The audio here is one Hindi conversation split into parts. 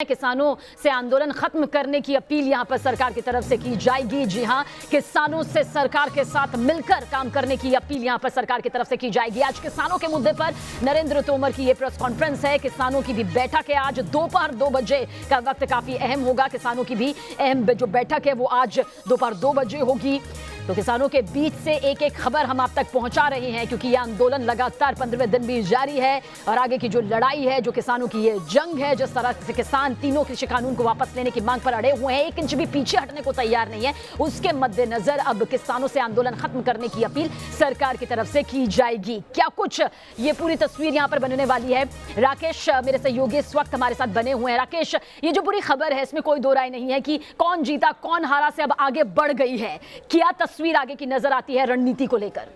किसानों से आंदोलन खत्म करने की अपील यहां पर सरकार की तरफ से की जाएगी। जी हां, किसानों से सरकार के साथ मिलकर काम करने की अपील यहां पर सरकार की तरफ से की जाएगी। आज किसानों के मुद्दे पर नरेंद्र तोमर की यह प्रेस कॉन्फ्रेंस है। किसानों की भी बैठक है आज दोपहर 2 बजे का वक्त काफी अहम होगा। किसानों की भी अहम जो बैठक है वो आज दोपहर 2 बजे होगी। तो किसानों के बीच से एक एक खबर हम आप तक पहुंचा रहे हैं, क्योंकि यह आंदोलन लगातार 15वें दिन भी जारी है और आगे की जो लड़ाई है, जो किसानों की ये जंग है, जिस तरह से किसान तीनों कृषि कानून को वापस लेने की मांग पर अड़े हुए हैं, 1 इंच भी पीछे हटने को तैयार नहीं है, उसके मद्देनजर अब किसानों से आंदोलन खत्म करने की अपील सरकार की तरफ से की जाएगी। क्या कुछ ये पूरी तस्वीर यहां पर बनने वाली है, राकेश मेरे सहयोगी इस वक्त हमारे साथ बने हुए हैं। राकेश, ये जो पूरी खबर है इसमें कोई दो राय नहीं है कि कौन जीता कौन हारा से अब आगे बढ़ गई है। क्या तस्वीर आगे की नजर आती है रणनीति को लेकर?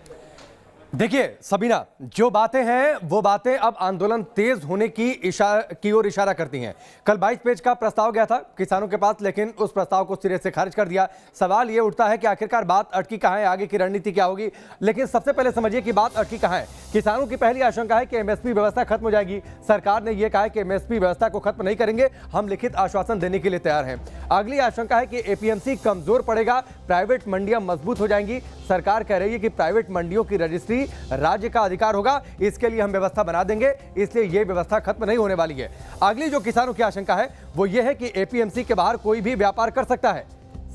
देखिए सबीना, जो बातें हैं वो बातें अब आंदोलन तेज होने की ओर इशारा करती हैं। कल 22 पेज का प्रस्ताव गया था किसानों के पास, लेकिन उस प्रस्ताव को सिरे से खारिज कर दिया। सवाल ये उठता है कि आखिरकार बात अटकी कहां है, आगे की रणनीति क्या होगी। लेकिन सबसे पहले समझिए कि बात अटकी कहां है। किसानों की पहली आशंका है कि एमएसपी व्यवस्था खत्म हो जाएगी। सरकार ने यह कहा है कि एमएसपी व्यवस्था को खत्म नहीं करेंगे, हम लिखित आश्वासन देने के लिए तैयार हैं। अगली आशंका है कि एपीएमसी कमजोर पड़ेगा, प्राइवेट मंडियां मजबूत हो जाएंगी। सरकार कह रही है कि प्राइवेट मंडियों की रजिस्ट्री राज्य का अधिकार होगा, इसके लिए हम व्यवस्था बना देंगे, इसलिए यह व्यवस्था खत्म नहीं होने वाली है। अगली जो किसानों की आशंका है वो यह है कि एपीएमसी के बाहर कोई भी व्यापार कर सकता है।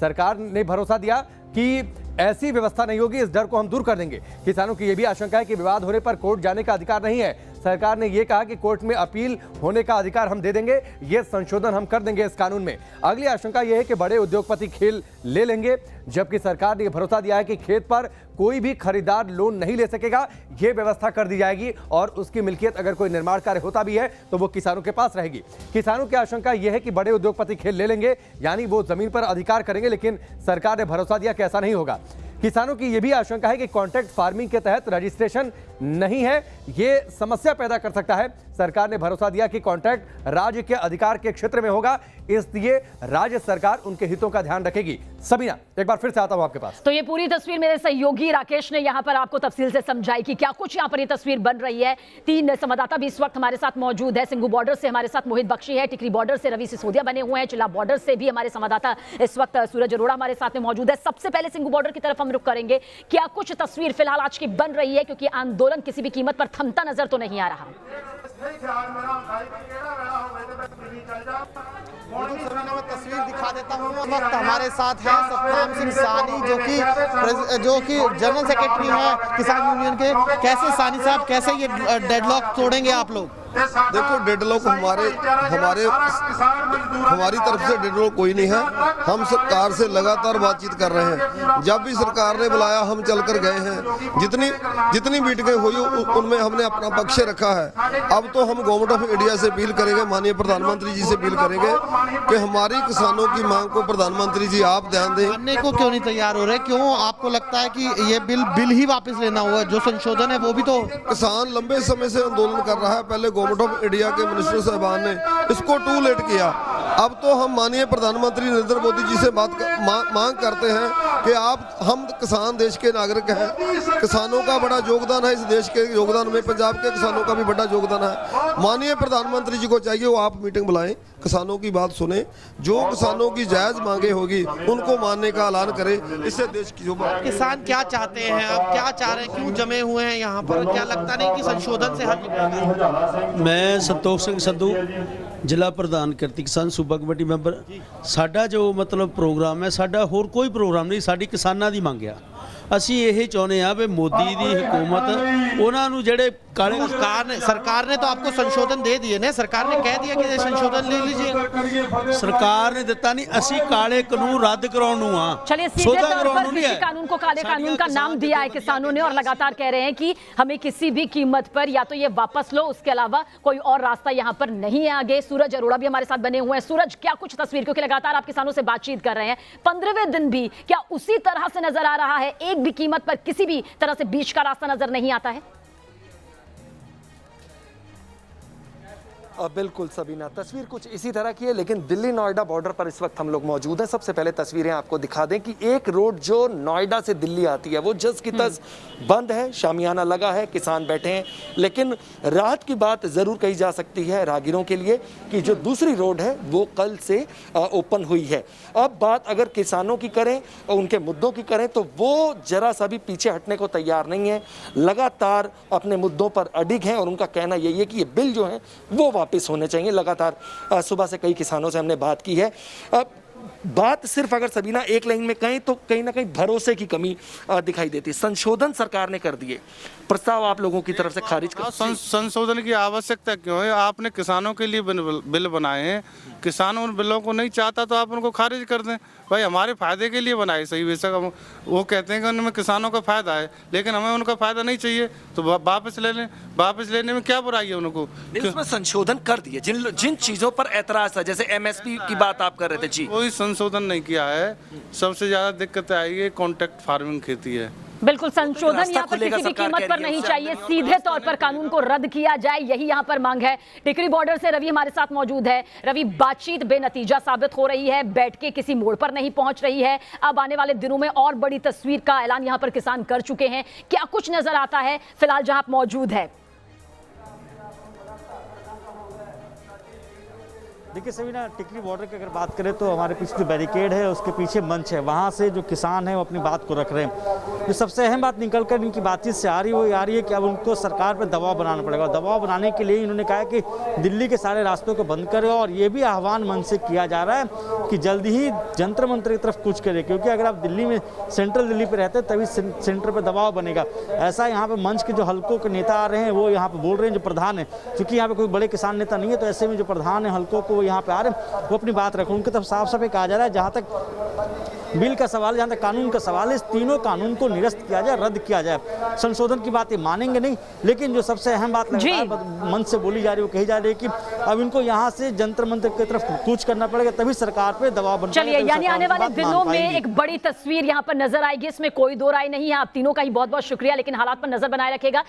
सरकार ने भरोसा दिया कि ऐसी व्यवस्था नहीं होगी, इस डर को हम दूर कर देंगे। किसानों की यह भी आशंका है कि विवाद होने पर कोर्ट जाने का अधिकार नहीं है। सरकार ने यह कहा कि कोर्ट में अपील होने का अधिकार हम दे देंगे, यह संशोधन हम कर देंगे इस कानून में। अगली आशंका यह है कि बड़े उद्योगपति खेल ले लेंगे, जबकि सरकार ने यह भरोसा दिया है कि खेत पर कोई भी खरीदार लोन नहीं ले सकेगा, यह व्यवस्था कर दी जाएगी और उसकी मिल्कियत अगर कोई निर्माण कार्य होता भी है तो वो किसानों के पास रहेगी। किसानों की आशंका यह है कि बड़े उद्योगपति खेल ले लेंगे, यानी वो जमीन पर अधिकार करेंगे, लेकिन सरकार ने भरोसा दिया कि ऐसा नहीं होगा। किसानों की यह भी आशंका है कि कॉन्ट्रैक्ट फार्मिंग के तहत रजिस्ट्रेशन नहीं है, यह समस्या पैदा कर सकता है। सरकार ने भरोसा दिया कि कॉन्ट्रैक्ट राज्य के अधिकार के क्षेत्र में होगा, इसलिए राज्य सरकार उनके हितों का ध्यान रखेगी। सबीना, एक बार फिर से आता हूं आपके पास। तो ये पूरी तस्वीर मेरे सहयोगी राकेश ने यहां पर आपको तफसील से समझाई कि क्या कुछ यहां पर ये तस्वीर बन रही है। 3 संवाददाता भी इस वक्त हमारे साथ मौजूद है। सिंगू बॉर्डर से हमारे साथ मोहित बख्शी है, टिकरी बॉर्डर से रवि सिसोदिया बने हुए हैं, चिल्ला बॉर्डर से भी हमारे संवाददाता इस वक्त सूरज अरोड़ा हमारे साथ में मौजूद है। सबसे पहले सिंगू बॉर्डर की तरफ हम रुख करेंगे। क्या कुछ तस्वीर फिलहाल आज की बन रही है, क्योंकि आंदोलन किसी भी कीमत पर थमता नजर तो नहीं आ रहा। तस्वीर दिखा देता हूँ। वक्त हमारे साथ है सतनाम सिंह सानी, जो कि जनरल सेक्रेटरी हैं किसान यूनियन के। कैसे सानी साहब, कैसे ये डेडलॉक तोड़ेंगे आप लोग? देखो, डेडलॉक हमारी तरफ से डेडलॉक कोई नहीं है। हम सरकार से लगातार बातचीत कर रहे हैं। जब भी सरकार ने बुलाया हम चलकर गए हैं। जितनी मीटिंगें हुई उनमें हमने अपना पक्ष रखा है। अब तो हम गवर्नमेंट ऑफ इंडिया से अपील करेंगे, माननीय प्रधानमंत्री जी से अपील करेंगे कि हमारी किसानों की मांग को प्रधानमंत्री जी आप ध्यान दें। मानने को क्यों नहीं तैयार हो रहे? क्यों आपको लगता है कि ये बिल ही वापस लेना हुआ? जो संशोधन है वो भी तो किसान लंबे समय से आंदोलन कर रहा है। पहले गवर्नमेंट ऑफ इंडिया के मिनिस्टर साहबान ने इसको टू लेट किया। अब तो हम माननीय प्रधानमंत्री नरेंद्र मोदी जी से मांग करते हैं कि हम किसान देश के नागरिक हैं। किसानों का बड़ा योगदान है इस देश के योगदान में, पंजाब के किसानों का भी बड़ा योगदान है। माननीय प्रधानमंत्री जी को चाहिए वो आप मीटिंग बुलाएं, किसानों की बात सुने, जो किसानों की जायज मांगे होगी उनको मानने का ऐलान करें। इससे देश की जो किसान क्या चाहते हैं, अब क्या चाह रहे हैं, क्यों जमे हुए हैं यहाँ पर? क्या लगता नहीं कि संशोधन से हल निकलेगा? मैं संतोष सिंह संधू, ਜ਼ਿਲ੍ਹਾ ਪ੍ਰਧਾਨ ਕਿਰਤੀ ਕਿਸਾਨ ਸੂਬਾ ਕਮੇਟੀ ਮੈਂਬਰ। ਸਾਡਾ ਜੋ ਮਤਲਬ ਪ੍ਰੋਗਰਾਮ ਹੈ, ਸਾਡਾ ਹੋਰ ਕੋਈ ਪ੍ਰੋਗਰਾਮ ਨਹੀਂ, ਸਾਡੀ ਕਿਸਾਨਾਂ ਦੀ ਮੰਗ ਆ। ਅਸੀਂ ਇਹ ਚਾਹੁੰਦੇ ਆ ਵੀ ਮੋਦੀ ਦੀ ਹਕੂਮਤ ਉਹਨਾਂ ਨੂੰ ਜਿਹੜੇ काले सरकार ने तो आपको संशोधन दे दिए ना, सरकार ने कह दिया कि संशोधन ले लीजिए। सरकार ने दिता नहीं, ਅਸੀਂ काले कानून रद्द कराਉਣ ਨੂੰ आ। चलिए, सीधे तौर पर कृषि कानून को काले कानून का नाम दिया है किसानों ने और लगातार कह रहे हैं कि हमें किसी भी कीमत पर या तो ये वापस लो, उसके अलावा कोई और रास्ता यहाँ पर नहीं है आगे। सूरज अरोड़ा भी हमारे साथ बने हुए हैं। सूरज, क्या कुछ तस्वीर, क्योंकि लगातार आप किसानों से बातचीत कर रहे हैं, 15वें दिन भी क्या उसी तरह से नजर आ रहा है? एक भी कीमत पर किसी भी तरह से बीच का रास्ता नजर नहीं आता है? बिल्कुल सबीना, तस्वीर कुछ इसी तरह की है, लेकिन दिल्ली नोएडा बॉर्डर पर इस वक्त हम लोग मौजूद हैं। सबसे पहले तस्वीरें आपको दिखा दें कि एक रोड जो नोएडा से दिल्ली आती है वो जस की तस बंद है, शामियाना लगा है, किसान बैठे हैं, लेकिन राहत की बात ज़रूर कही जा सकती है राहगीरों के लिए कि जो दूसरी रोड है वो कल से ओपन हुई है। अब बात अगर किसानों की करें और उनके मुद्दों की करें तो वो जरा सा भी पीछे हटने को तैयार नहीं है, लगातार अपने मुद्दों पर अडिग हैं और उनका कहना यही है कि ये बिल जो है वो वापस होने चाहिए। लगातार सुबह से कई किसानों से हमने बात की है। बात सिर्फ अगर सबीना एक लाइन में कहें तो कहीं ना कहीं भरोसे की कमी दिखाई देती है। संशोधन सरकार ने कर दिए, प्रस्ताव आप लोगों की तरफ से खारिज कर संशोधन की आवश्यकता क्यों है? आपने किसानों के लिए बिल बनाए हैं, किसान उन बिलों को नहीं चाहता तो आप उनको खारिज कर दें। भाई हमारे फायदे के लिए बनाए, सही वैसा वो कहते हैं कि उनमें किसानों का फायदा है, लेकिन हमें उनका फायदा नहीं चाहिए तो वापस ले लें। वापस लेने में क्या बुराई है उनको? इसमें संशोधन कर दिए जिन चीजों पर एतराज था, जैसे एमएसपी की बात आप कर रहे थे जी। कोई संशोधन नहीं किया है। सबसे ज्यादा दिक्कत आई है कॉन्ट्रैक्ट फार्मिंग खेती है। बिल्कुल, संशोधन यहाँ पर किसी भी कीमत पर नहीं चाहिए, सीधे तौर पर कानून को रद्द किया जाए, यही यहाँ पर मांग है। टिकरी बॉर्डर से रवि हमारे साथ मौजूद है। रवि, बातचीत बेनतीजा साबित हो रही है, बैठकें किसी मोड़ पर नहीं पहुंच रही है। अब आने वाले दिनों में और बड़ी तस्वीर का ऐलान यहाँ पर किसान कर चुके हैं, क्या कुछ नजर आता है फिलहाल जहां आप मौजूद है? देखिए सबीना, टिकरी बॉर्डर की अगर बात करें तो हमारे पीछे जो बैरिकेड है उसके पीछे मंच है, वहाँ से जो किसान हैं वो अपनी बात को रख रहे हैं। जो सबसे अहम बात निकल कर इनकी बातचीत से आ रही है वो आ रही है कि अब उनको सरकार पर दबाव बनाना पड़ेगा। दबाव बनाने के लिए इन्होंने कहा कि दिल्ली के सारे रास्तों को बंद करें और ये भी आह्वान मंच से किया जा रहा है कि जल्दी ही जंतर मंतर की तरफ कूच करें, क्योंकि अगर आप दिल्ली में सेंट्रल दिल्ली पर रहते हैं तभी सेंटर पर दबाव बनेगा। ऐसा यहाँ पर मंच के जो हल्कों के नेता आ रहे हैं वो यहाँ पर बोल रहे हैं, जो प्रधान है, क्योंकि यहाँ पे कोई बड़े किसान नेता नहीं है तो ऐसे में जो प्रधान है हल्कों को यहाँ पे आ रहे हैं वो अपनी बात रखें। उनकी तरफ साफ साफ कहा जा रहा है जहाँ तक बिल का सवाल, जहाँ तक कानून का सवाल है, इस तीनों कानून को निरस्त किया जाए, रद्द किया जाए। संशोधन की बात ये मानेंगे नहीं, लेकिन जो सबसे अहम बात मंच से बोली जा रही है वो कही जा रही है कि अब इनको यहाँ से जंतर मंतर की तरफ कूच करना पड़ेगा तभी सरकार पे दबाव बन। चलिए, यानी आने वाले दिनों में एक बड़ी तस्वीर यहाँ पर नजर आएगी, इसमें कोई दो राय नहीं है। आप तीनों का ही बहुत बहुत शुक्रिया, लेकिन हालात पर नजर बनाए रखेगा।